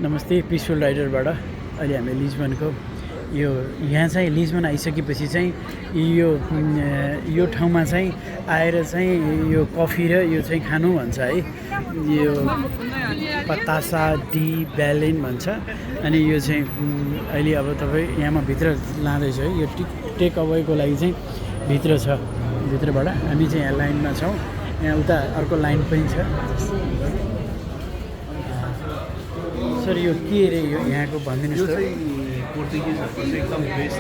नमस्ते पिसफुल राइडरबाट अहिले हामी लिस्बनको यो यहाँ चाहिँ लिस्बन आइसकेपछि चाहिँ यो ठाउँमा चाहिँ आएर चाहिँ यो कफी र यो चाहिँ खानु भन्छ है यो पतासा डी ब्यालेन भन्छ अनि यो चाहिँ अहिले अब तपाईँ यहाँमा भित्र लाँदैछ है यो टेक अवेको लागि चाहिँ भित्र छ भित्रबाट हामी चाहिँ यहाँ लाइनमा छौँ यहाँ उता अर्को लाइन पनि छ सर यो के रे यो यहाँको भनिदिनुहोस् त पोर्टुगिजहरूको चाहिँ एकदम बेस्ट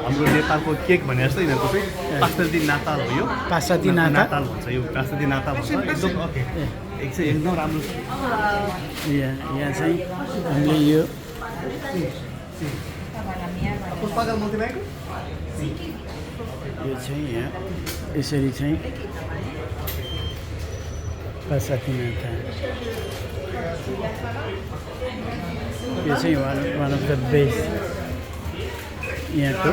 हाम्रो नेपालको केक भने जस्तो यिनीहरूको चाहिँ पास्ता दी नाताल हो यो पास्ता दी नाताल भन्छ यो पास्ता दी नाताल भन्छ एकदम ओके एक चाहिँ एकदम राम्रो छ यहाँ चाहिँ हामीले यो चाहिँ यहाँ यसरी चाहिँ पास्ता दी नाताल यो चाहिँ वान अफ द बेस्ट यहाँको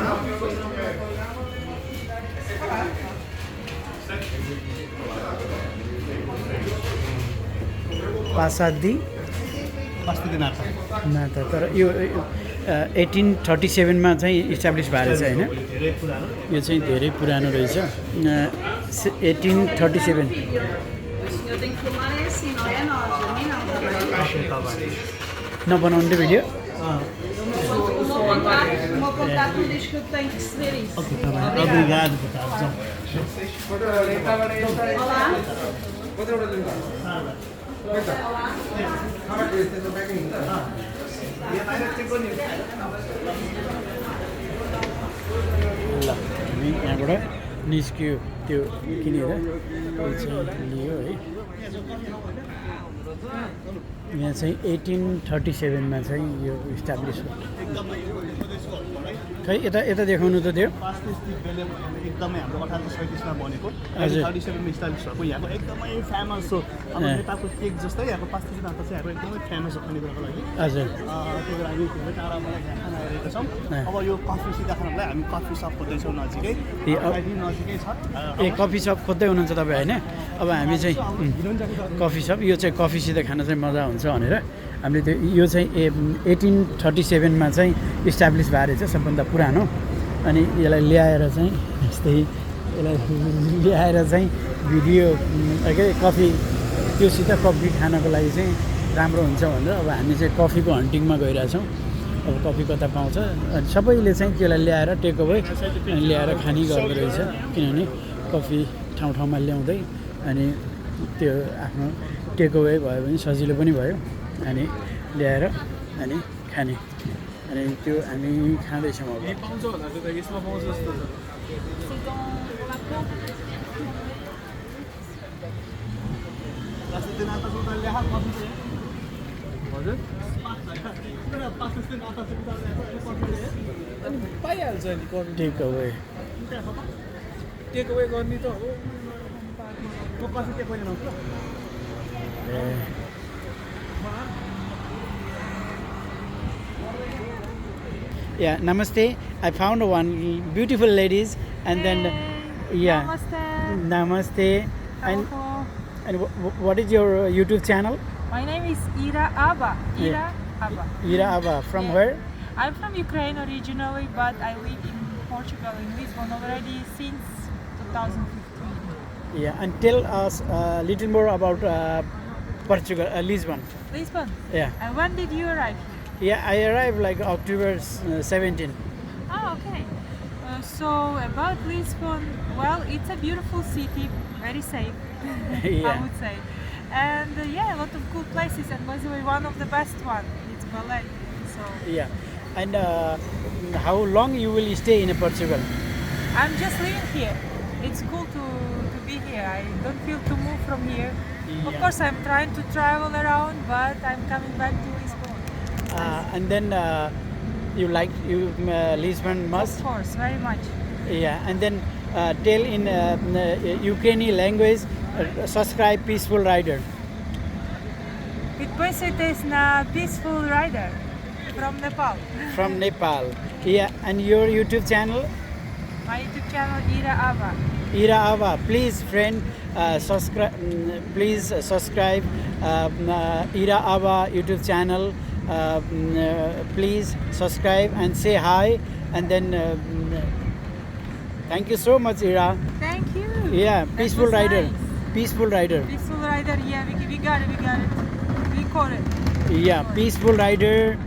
पास्ता दी नाता तर यो 1837 मा चाहिँ इस्टाब्लिस भएको छ होइन यो चाहिँ धेरै पुरानो रहेछ 1837 Não बनाउने भिडियो Obrigado, ल हामी यहाँबाट निस्क्यो त्यो किनेर लियो है यहाँ चाहिँ 1837 मा चाहिँ यो इस्टाब्लिस हो खै यता यता देखाउनु त त्यो एकदमै हाम्रो 1837 मा बनेको 37 मा इस्टाब्लिस भएको यहाँको एकदमै फेमस हो हाम्रो नेपालको केक जस्तै यहाँको पास्ता दी नाता चाहिँ हाम्रो एकदमै फेमस हो खानेकुराको लागि हजुर त्यही भएर हामी धेरै टाढाबाट यहाँ खान आइरहेका छौँ अब यो कफी सिधा खानलाई हामी कफी सप खोज्दैछौँ नजिकै नजिकै छ ए कफी सप खोज्दै हुनुहुन्छ तपाईँ होइन अब हामी चाहिँ कफी सप यो चाहिँ कफी सिधा खान चाहिँ मजा हुन्छ भनेर हामीले त्यो यो चाहिँ 1837 मा चाहिँ इस्टाब्लिस भएको रहेछ सबभन्दा पुरानो अनि यसलाई ल्याएर चाहिँ यस्तै यसलाई ल्याएर चाहिँ भिडियो के कफी त्योसित कफी खानको लागि चाहिँ राम्रो हुन्छ भनेर अब हामी चाहिँ कफीको हन्टिङमा गइरहेछौँ अब कफी कता पाउँछ अनि सबैले चाहिँ त्यसलाई ल्याएर टेक अवे अनि ल्याएर खाने गर्दो रहेछ किनभने कफी ठाउँ ठाउँमा ल्याउँदै अनि त्यो आफ्नो टेक अवे भयो भने सजिलो पनि भयो अनि ल्याएर अनि खाने अनि त्यो हामी खाँदैछौँ अब पाइहाल्छ नि टेक अवे टेक अवे गर्ने त हो Yeah, namaste. I found one beautiful ladies, and then yeah, namaste. And what is your YouTube channel? My name is Ira Abba. Ira Abba. From where? I'm from Ukraine originally, but I live in Portugal, in Lisbon already since 2015. Yeah, and tell us a little more about Portugal, Lisbon. Lisbon? Yeah. And when did you arrive here? Yeah, I arrived like October 17. Oh, okay. So about Lisbon, well, it's a beautiful city, very safe, Yeah. I would say. And yeah, a lot of cool places, and by the way, one of the best one, it's ballet. So Yeah, and how long you will stay in Portugal? I'm just living here. It's cool to be here. I don't feel to move from here. Of Yeah. course, I'm trying to travel around, but I'm coming back to Lisbon. And then you like Lisbon most? Of course, very much. Yeah, and then tell in Ukrainian language, subscribe Peaceful Rider. Підписуйтесь на Peaceful Rider from Nepal. From Nepal. Yeah, and your YouTube channel? My YouTube channel, Ira Abba. Ira Abba. Please, friend, subscribe. Please subscribe Ira Abba YouTube channel. please subscribe and say hi, and then thank you so much, Ira. Thank you. Yeah, That peaceful was rider. nice. Peaceful rider. Peaceful rider. Yeah, we got it. We got it. We caught it. Yeah, peaceful rider.